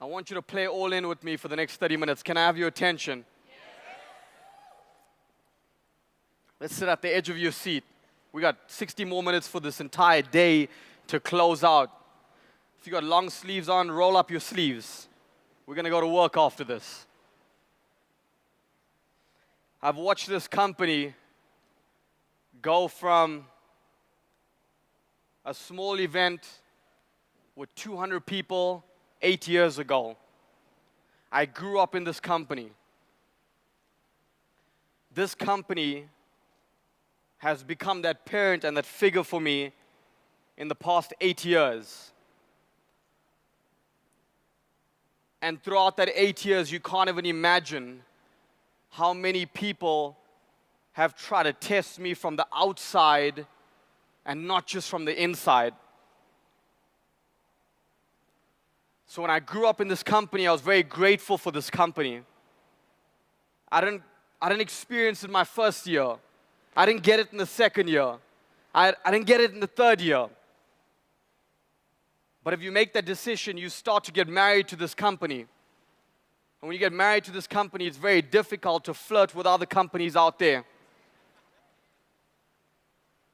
I want you to play all in with me for the next 30 minutes. Can I have your attention? Let's sit at the edge of your seat. We got 60 more minutes for this entire day to close out. If you got long sleeves on, roll up your sleeves. We're going to go to work after this. I've watched this company go from a small event with 200 people 8 years ago. I grew up in this company. This company has become that parent and that figure for me in the past 8 years. And throughout that 8 years, you can't even imagine how many people have tried to test me from the outside and not just from the inside. So when I grew up in this company, I was very grateful for this company. I didn't experience it in my first year. I didn't get it in the second year. I didn't get it in the third year. But if you make that decision, you start to get married to this company. And when you get married to this company, it's very difficult to flirt with other companies out there.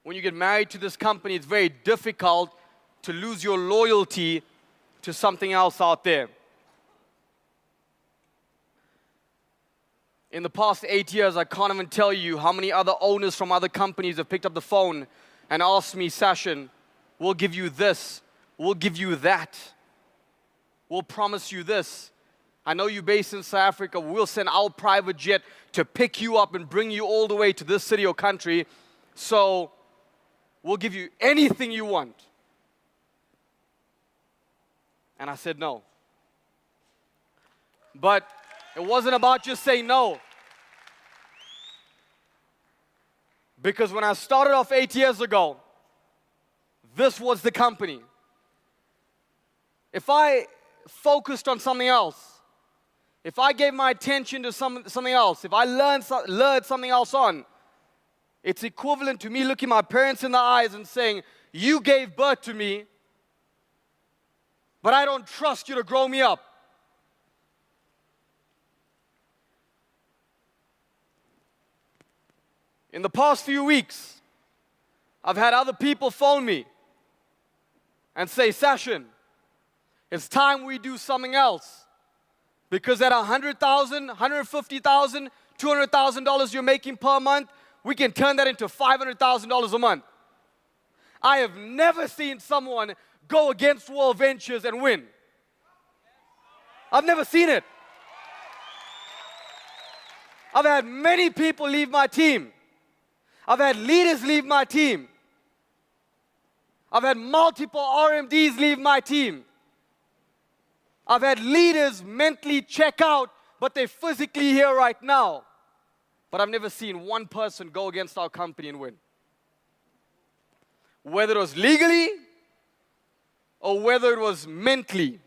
When you get married to this company, it's very difficult to lose your loyalty to something else out there. In the past 8 years, I can't even tell you how many other owners from other companies have picked up the phone and asked me, Sashin, we'll give you this, we'll give you that, we'll promise you this. I know you're based in South Africa, we'll send our private jet to pick you up and bring you all the way to this city or country, so we'll give you anything you want. And I said no. But it wasn't about just saying no. Because when I started off 8 years ago, this was the company. If I focused on something else, if I gave my attention to something else, if I learned something else on, it's equivalent to me looking my parents in the eyes and saying, you gave birth to me, but I don't trust you to grow me up. In the past few weeks, I've had other people phone me and say, Sashin, it's time we do something else. Because at $100,000, $150,000, $200,000 you're making per month, we can turn that into $500,000 a month. I have never seen someone go against World Ventures and win. I've never seen it. I've had many people leave my team. I've had leaders leave my team. I've had multiple RMDs leave my team. I've had leaders mentally check out, but they're physically here right now. But I've never seen one person go against our company and win. Whether it was legally or whether it was mentally.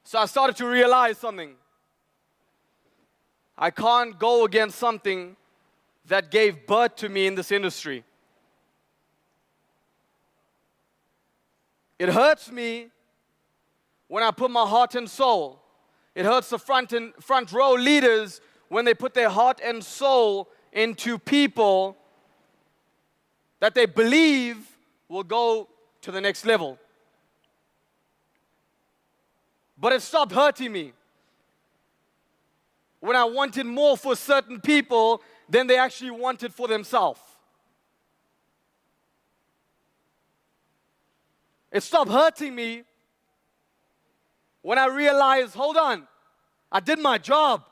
So I started to realize something. I can't go against something that gave birth to me in this industry. It hurts me when I put my heart and soul. It hurts the front row leaders when they put their heart and soul into people that they believe will go to the next level. But it stopped hurting me when I wanted more for certain people than they actually wanted for themselves. It stopped hurting me when I realized, hold on, I did my job.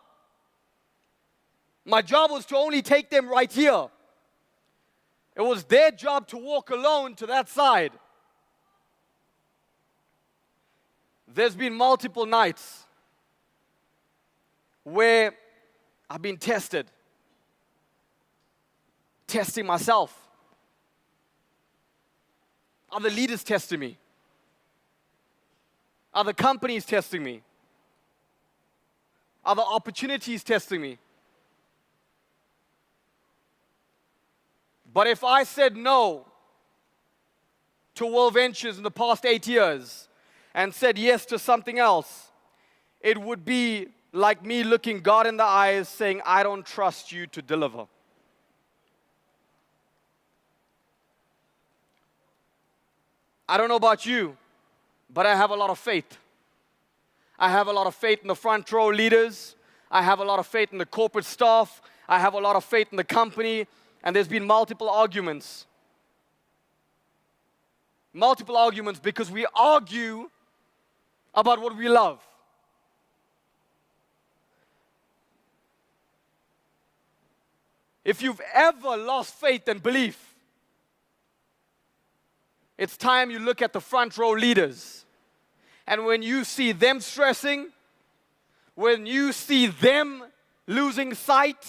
My job was to only take them right here. It was their job to walk alone to that side. There's been multiple nights where I've been tested, testing myself. Other leaders testing me. Other companies testing me. Other opportunities testing me. But if I said no to World Ventures in the past 8 years, and said yes to something else, it would be like me looking God in the eyes saying, I don't trust you to deliver. I don't know about you, but I have a lot of faith. I have a lot of faith in the front row leaders. I have a lot of faith in the corporate staff. I have a lot of faith in the company. And there's been multiple arguments. Multiple arguments because we argue about what we love. If you've ever lost faith and belief, it's time you look at the front row leaders. And when you see them stressing, when you see them losing sight,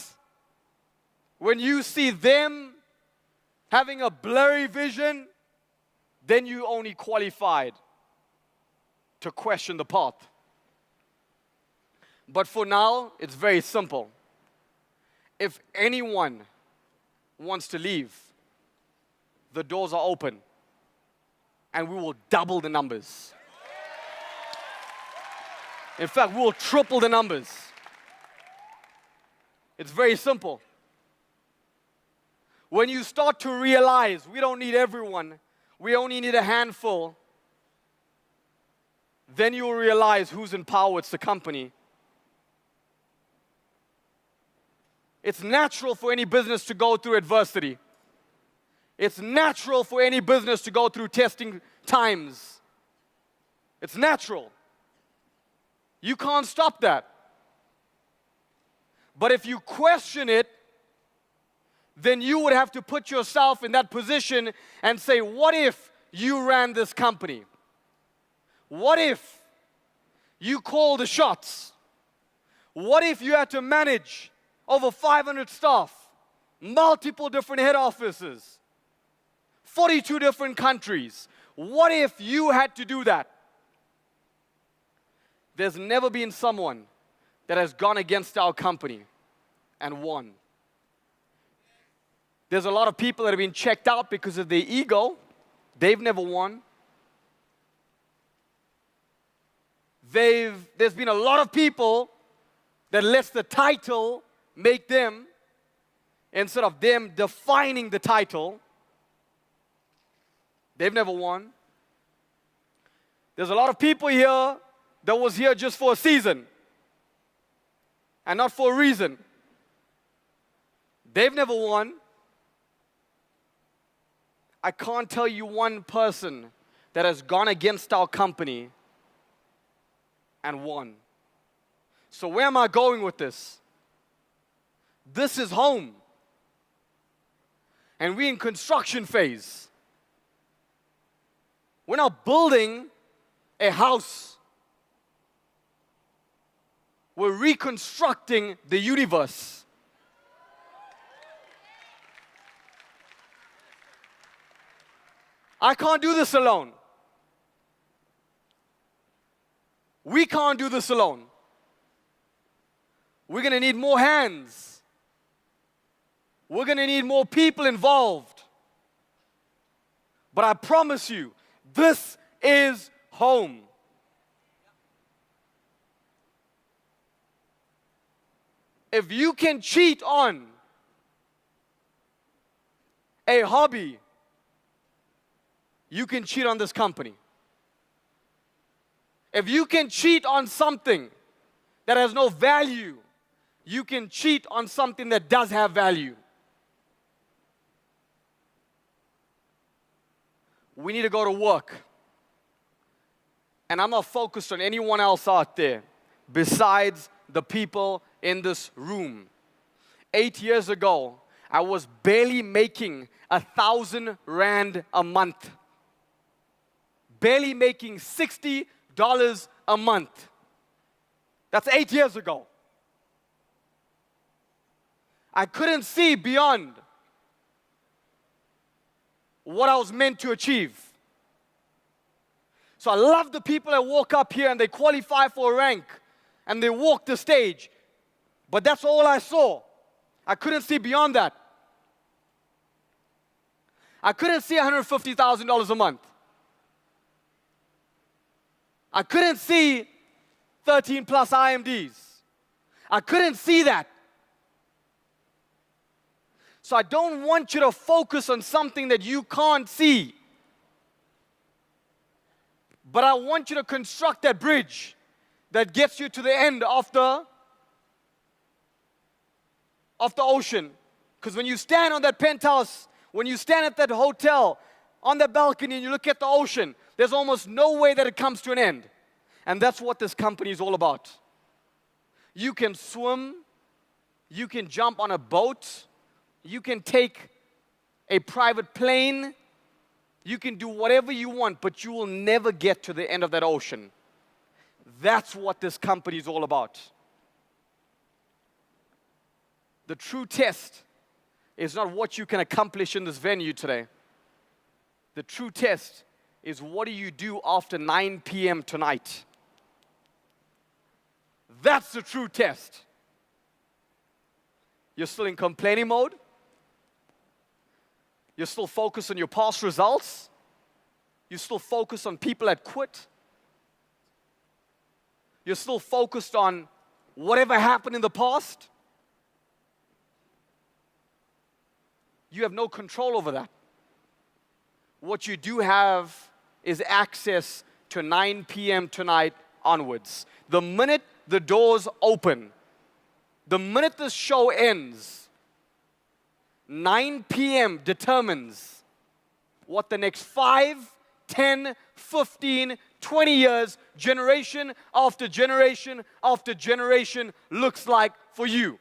when you see them having a blurry vision, then you only qualified to question the path. But for now, it's very simple. If anyone wants to leave, the doors are open, and we will double the numbers. In fact, we will triple the numbers. It's very simple. When you start to realize we don't need everyone, we only need a handful, then you will realize who's in power. It's the company. It's natural for any business to go through adversity. It's natural for any business to go through testing times. It's natural. You can't stop that. But if you question it, then you would have to put yourself in that position and say, what if you ran this company? What if you called the shots? What if you had to manage over 500 staff, multiple different head offices, 42 different countries? What if you had to do that? There's never been someone that has gone against our company and won. There's a lot of people that have been checked out because of their ego. They've never won. There's been a lot of people that lets the title make them instead of them defining the title. They've never won. There's a lot of people here that was here just for a season and not for a reason. They've never won. I can't tell you one person that has gone against our company and won. So where am I going with this? This is home. And we're in construction phase. We're not building a house. We're reconstructing the universe. I can't do this alone. We can't do this alone. We're going to need more hands. We're going to need more people involved. But I promise you, this is home. If you can cheat on a hobby, you can cheat on this company. If you can cheat on something that has no value, you can cheat on something that does have value. We need to go to work. And I'm not focused on anyone else out there besides the people in this room. 8 years ago, I was barely making 1,000 rand a month. Barely making $60 a month. That's 8 years ago. I couldn't see beyond what I was meant to achieve. So I love the people that walk up here and they qualify for a rank and they walk the stage. But that's all I saw. I couldn't see beyond that. I couldn't see $150,000 a month. I couldn't see 13 plus IMDs. I couldn't see that. So I don't want you to focus on something that you can't see. But I want you to construct that bridge that gets you to the end of the ocean. Because when you stand on that penthouse, when you stand at that hotel, on the balcony and you look at the ocean, there's almost no way that it comes to an end. And that's what this company is all about. You can swim, you can jump on a boat, you can take a private plane, you can do whatever you want, but you will never get to the end of that ocean. That's what this company is all about. The true test is not what you can accomplish in this venue today. The true test is what do you do after 9 p.m. tonight? That's the true test. You're still in complaining mode? You're still focused on your past results? You're still focused on people that quit? You're still focused on whatever happened in the past? You have no control over that. What you do have is access to 9 p.m. tonight onwards. The minute the doors open, the minute the show ends, 9 p.m. determines what the next 5, 10, 15, 20 years, generation after generation after generation looks like for you.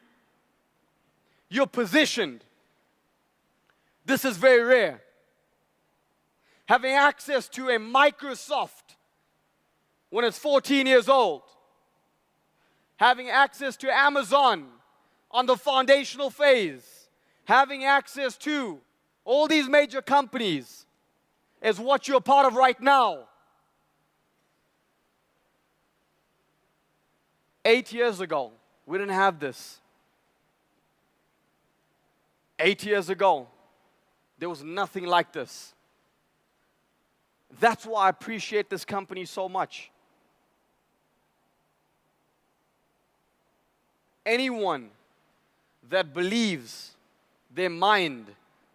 You're positioned. This is very rare. Having access to a Microsoft when it's 14 years old. Having access to Amazon on the foundational phase. Having access to all these major companies is what you're part of right now. 8 years ago, we didn't have this. 8 years ago, there was nothing like this. That's why I appreciate this company so much. Anyone that believes their mind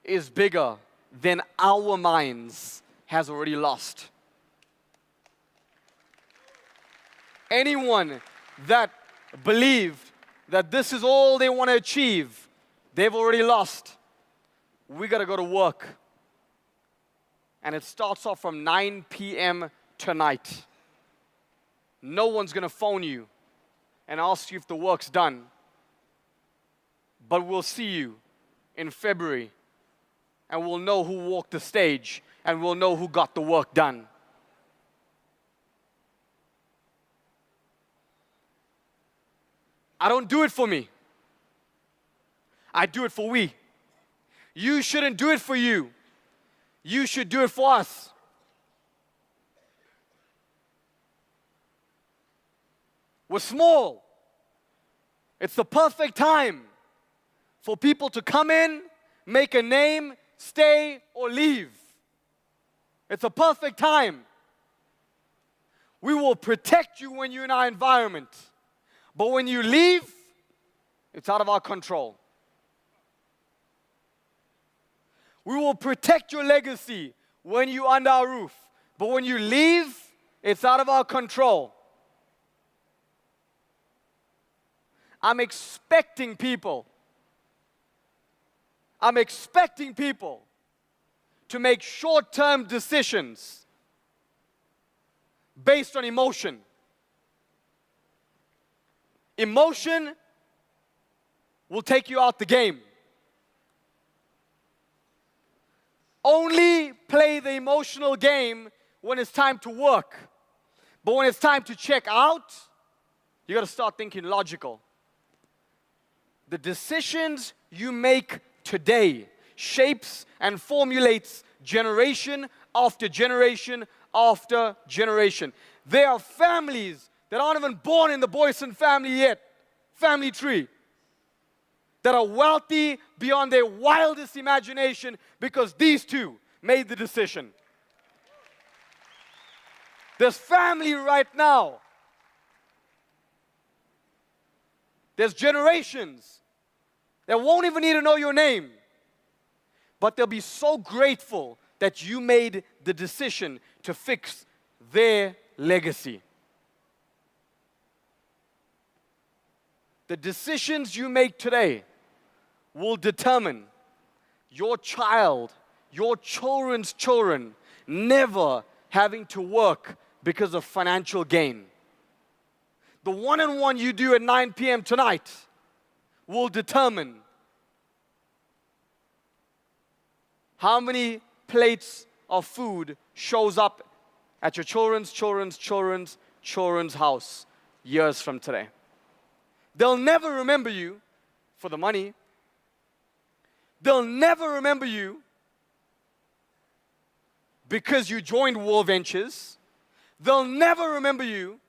is bigger than our minds has already lost. Anyone that believed that this is all they want to achieve, they've already lost. We got to go to work. And it starts off from 9 p.m. tonight. No one's going to phone you and ask you if the work's done. But we'll see you in February. And we'll know who walked the stage. And we'll know who got the work done. I don't do it for me. I do it for we. You shouldn't do it for you. You should do it for us. We're small. It's the perfect time for people to come in, make a name, stay, or leave. It's a perfect time. We will protect you when you're in our environment. But when you leave, it's out of our control. We will protect your legacy when you're under our roof. But when you leave, it's out of our control. I'm expecting people to make short-term decisions based on emotion. Emotion will take you out the game. Only play the emotional game when it's time to work. But when it's time to check out, you got to start thinking logical. The decisions you make today shapes and formulates generation after generation after generation. There are families that aren't even born in the Boyson family yet, family tree, that are wealthy beyond their wildest imagination because these two made the decision. There's family right now. There's generations that won't even need to know your name, but they'll be so grateful that you made the decision to fix their legacy. The decisions you make today will determine your child, your children's children, never having to work because of financial gain. The one-on-one you do at 9 p.m. tonight will determine how many plates of food shows up at your children's house years from today. They'll never remember you for the money. They'll never remember you because you joined World Ventures. They'll never remember you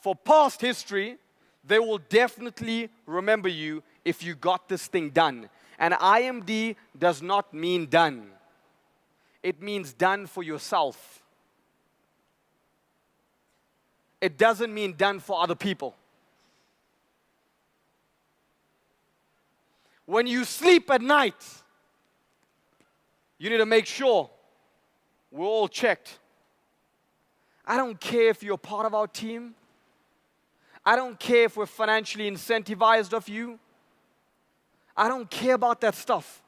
for past history. They will definitely remember you if you got this thing done. And IMD does not mean done. It means done for yourself. It doesn't mean done for other people. When you sleep at night, you need to make sure we're all checked. I don't care if you're part of our team. I don't care if we're financially incentivized of you. I don't care about that stuff.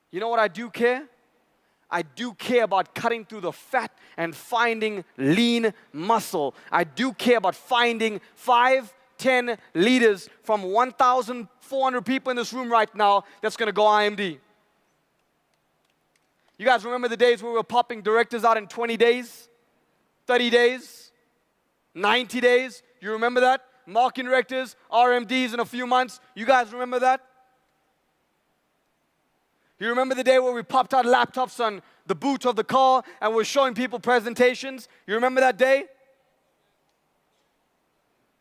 You know what I do care? I do care about cutting through the fat and finding lean muscle. I do care about finding 5, 10 leaders from 1,400 people in this room right now that's going to go IMD. You guys remember the days where we were popping directors out in 20 days, 30 days, 90 days? You remember that? Marketing directors, RMDs in a few months. You guys remember that? You remember the day where we popped out laptops on the boot of the car and we're showing people presentations? You remember that day?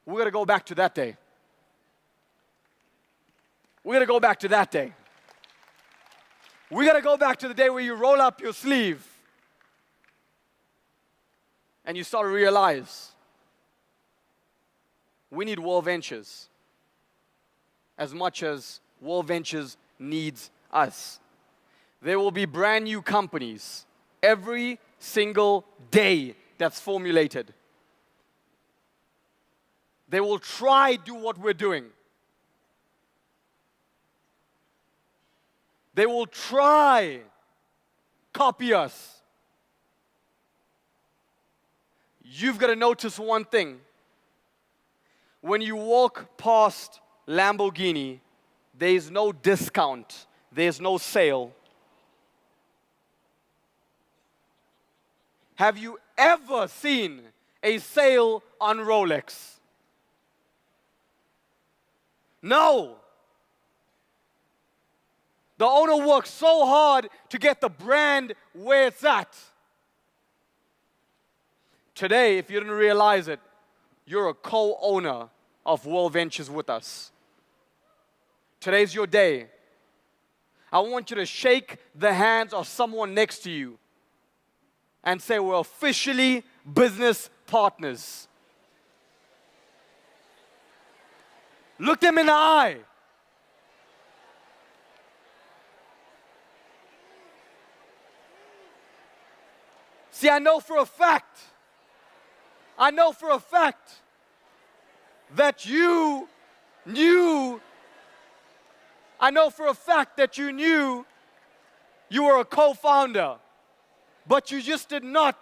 We're going to go back to that day. We're going to go back to that day. We're going to go back to the day where you roll up your sleeve and you start to realize we need World Ventures as much as World Ventures needs us. There will be brand new companies every single day that's formulated. They will try do what we're doing. They will try copy us. You've got to notice one thing. When you walk past Lamborghini, there's no discount. There's no sale. Have you ever seen a sale on Rolex? No. The owner works so hard to get the brand where it's at. Today, if you didn't realize it, you're a co-owner of World Ventures with us. Today's your day. I want you to shake the hands of someone next to you and say, we're officially business partners. Look them in the eye. See, I know for a fact that you knew you were a co-founder, but you just did not.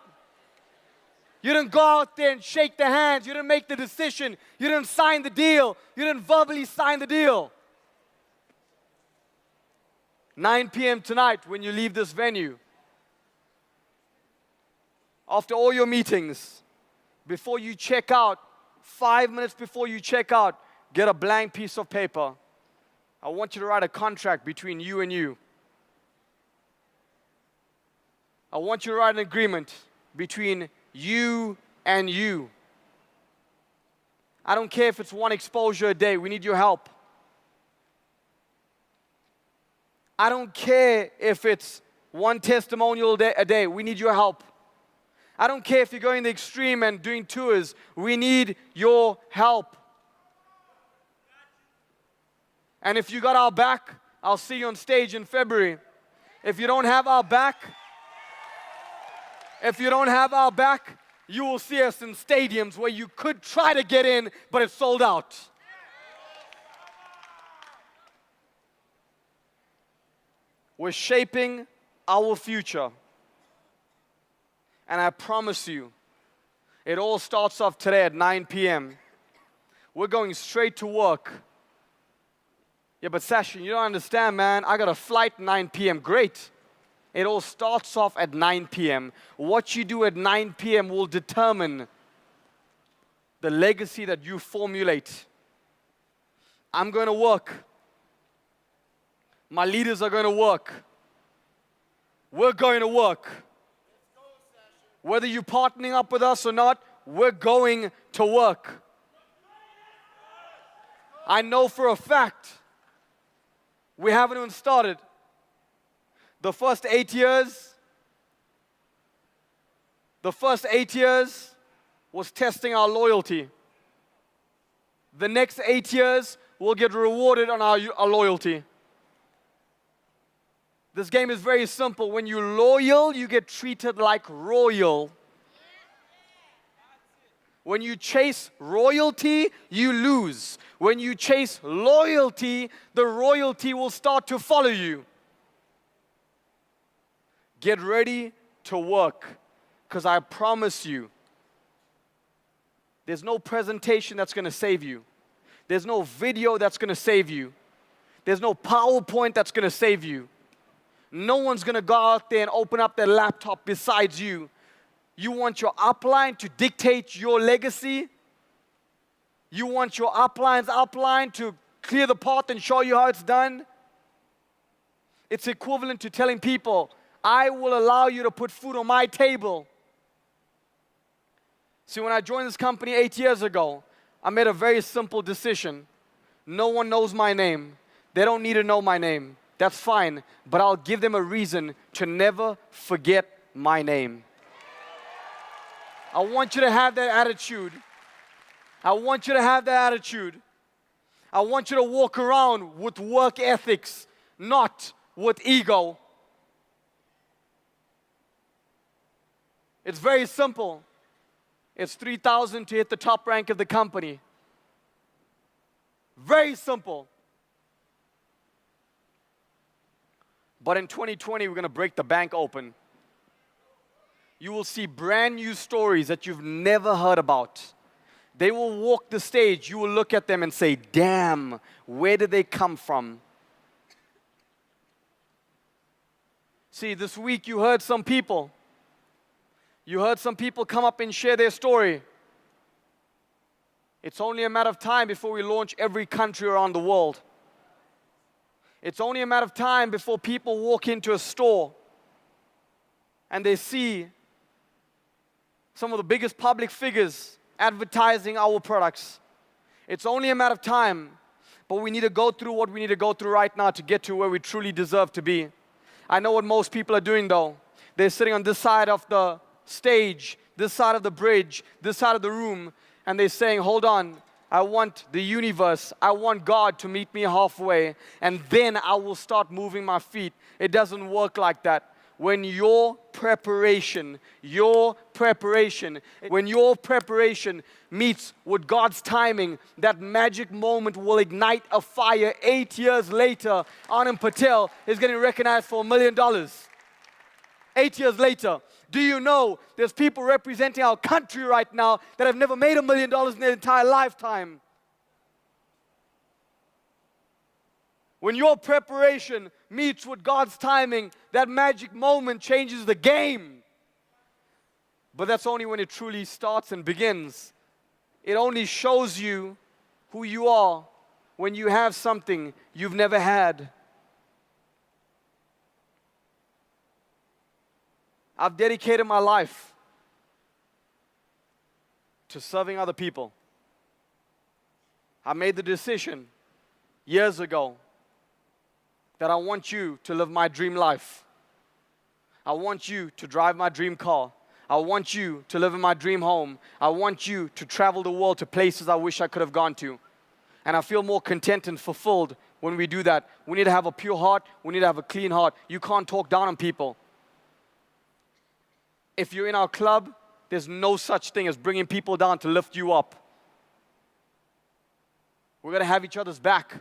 You didn't go out there and shake the hands. You didn't make the decision. You didn't sign the deal. You didn't verbally sign the deal. 9 p.m. tonight when you leave this venue, after all your meetings, before you check out, 5 minutes before you check out, get a blank piece of paper. I want you to write a contract between you and you. I want you to write an agreement between you and you. I don't care if it's one exposure a day. We need your help. I don't care if it's one testimonial a day. We need your help. I don't care if you're going the extreme and doing tours. We need your help. And if you got our back, I'll see you on stage in February. If you don't have our back, you will see us in stadiums where you could try to get in, but it's sold out. We're shaping our future. And I promise you, it all starts off today at 9 p.m. We're going straight to work. Yeah, but Sashin, you don't understand, man. I got a flight 9 p.m. Great. It all starts off at 9 p.m. What you do at 9 p.m. will determine the legacy that you formulate. I'm going to work. My leaders are going to work. We're going to work. Whether you're partnering up with us or not, we're going to work. I know for a fact we haven't even started. The first 8 years was testing our loyalty. The next 8 years, we'll get rewarded on our loyalty. This game is very simple. When you're loyal, you get treated like royal. When you chase royalty, you lose. When you chase loyalty, the royalty will start to follow you. Get ready to work, because I promise you, there's no presentation that's going to save you. There's no video that's going to save you. There's no PowerPoint that's going to save you. No one's going to go out there and open up their laptop besides you. You want your upline to dictate your legacy? You want your upline's upline to clear the path and show you how it's done? It's equivalent to telling people, I will allow you to put food on my table. See, when I joined this company 8 years ago, I made a very simple decision. No one knows my name. They don't need to know my name. That's fine, but I'll give them a reason to never forget my name. I want you to have that attitude. I want you to have that attitude. I want you to walk around with work ethics, not with ego. It's very simple. It's 3,000 to hit the top rank of the company. Very simple. But in 2020, we're going to break the bank open. You will see brand new stories that you've never heard about. They will walk the stage. You will look at them and say, damn, where did they come from? See, this week you heard some people. You heard some people come up and share their story. It's only a matter of time before we launch every country around the world. It's only a matter of time before people walk into a store and they see some of the biggest public figures advertising our products. It's only a matter of time, but we need to go through what we need to go through right now to get to where we truly deserve to be. I know what most people are doing though. They're sitting on this side of the stage, this side of the bridge, this side of the room, and they're saying, hold on, I want the universe, I want God to meet me halfway, and then I will start moving my feet. It doesn't work like that. When your preparation meets with God's timing, that magic moment will ignite a fire. 8 years later, Anand Patel is getting recognized for $1 million. 8 years later. Do you know there's people representing our country right now that have never made $1 million in their entire lifetime? When your preparation meets with God's timing, that magic moment changes the game. But that's only when it truly starts and begins. It only shows you who you are when you have something you've never had. I've dedicated my life to serving other people. I made the decision years ago that I want you to live my dream life. I want you to drive my dream car. I want you to live in my dream home. I want you to travel the world to places I wish I could have gone to. And I feel more content and fulfilled when we do that. We need to have a pure heart. We need to have a clean heart. You can't talk down on people. If you're in our club, there's no such thing as bringing people down to lift you up. We're going to have each other's back.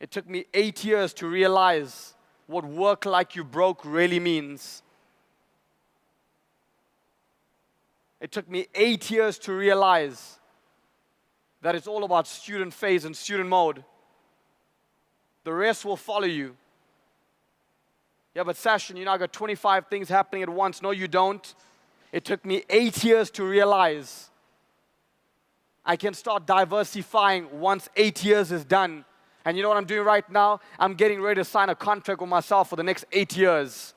It took me 8 years to realize what work like you broke really means. It took me 8 years to realize that it's all about student phase and student mode. The rest will follow you. Yeah, but Sashin, you know, I got 25 things happening at once. No, you don't. It took me 8 years to realize I can start diversifying once 8 years is done. And you know what I'm doing right now? I'm getting ready to sign a contract with myself for the next 8 years.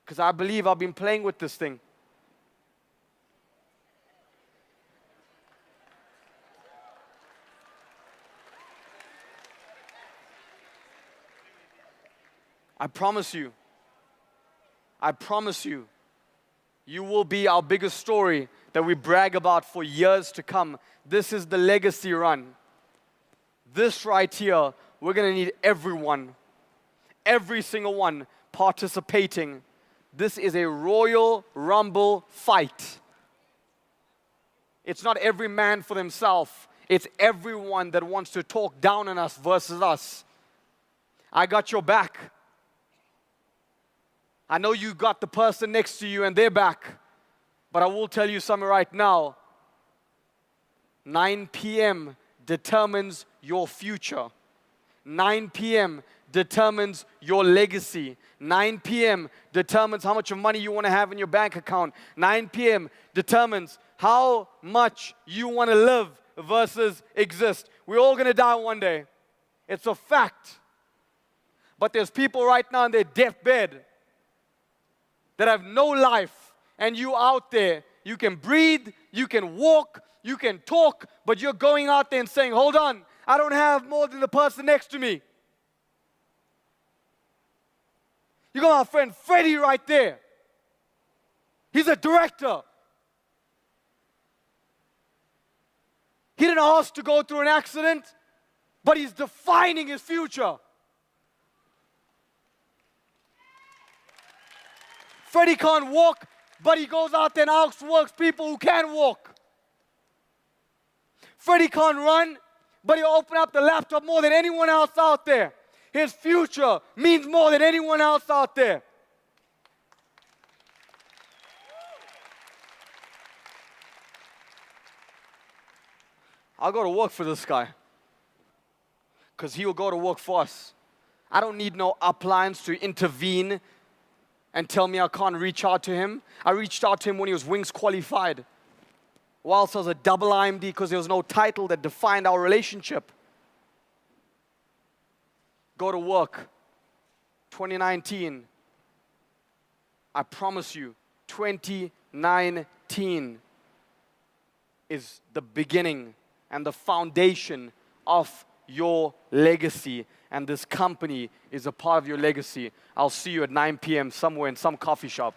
Because I believe I've been playing with this thing. I promise you, you will be our biggest story that we brag about for years to come. This is the legacy run. This right here, we're going to need everyone, every single one participating. This is a Royal Rumble fight. It's not every man for themselves. It's everyone that wants to talk down on us versus us. I got your back. I know you got the person next to you and they're back. But I will tell you something right now. 9 p.m. determines your future. 9 p.m. determines your legacy. 9 p.m. determines how much money you want to have in your bank account. 9 p.m. determines how much you want to live versus exist. We're all going to die one day. It's a fact. But there's people right now in their deathbed that have no life, and you out there, you can breathe, you can walk, you can talk, but you're going out there and saying, hold on, I don't have more than the person next to me. You got my friend Freddie right there. He's a director. He didn't ask to go through an accident, but he's defining his future. Freddie can't walk, but he goes out there and outworks people who can walk. Freddie can't run, but he'll open up the laptop more than anyone else out there. His future means more than anyone else out there. I'll go to work for this guy because he will go to work for us. I don't need no uplines to intervene and tell me I can't reach out to him. I reached out to him when he was Wings qualified. Whilst I was a double IMD because there was no title that defined our relationship. Go to work. 2019. I promise you, 2019 is the beginning and the foundation of your legacy. And this company is a part of your legacy. I'll see you at 9 p.m. somewhere in some coffee shop.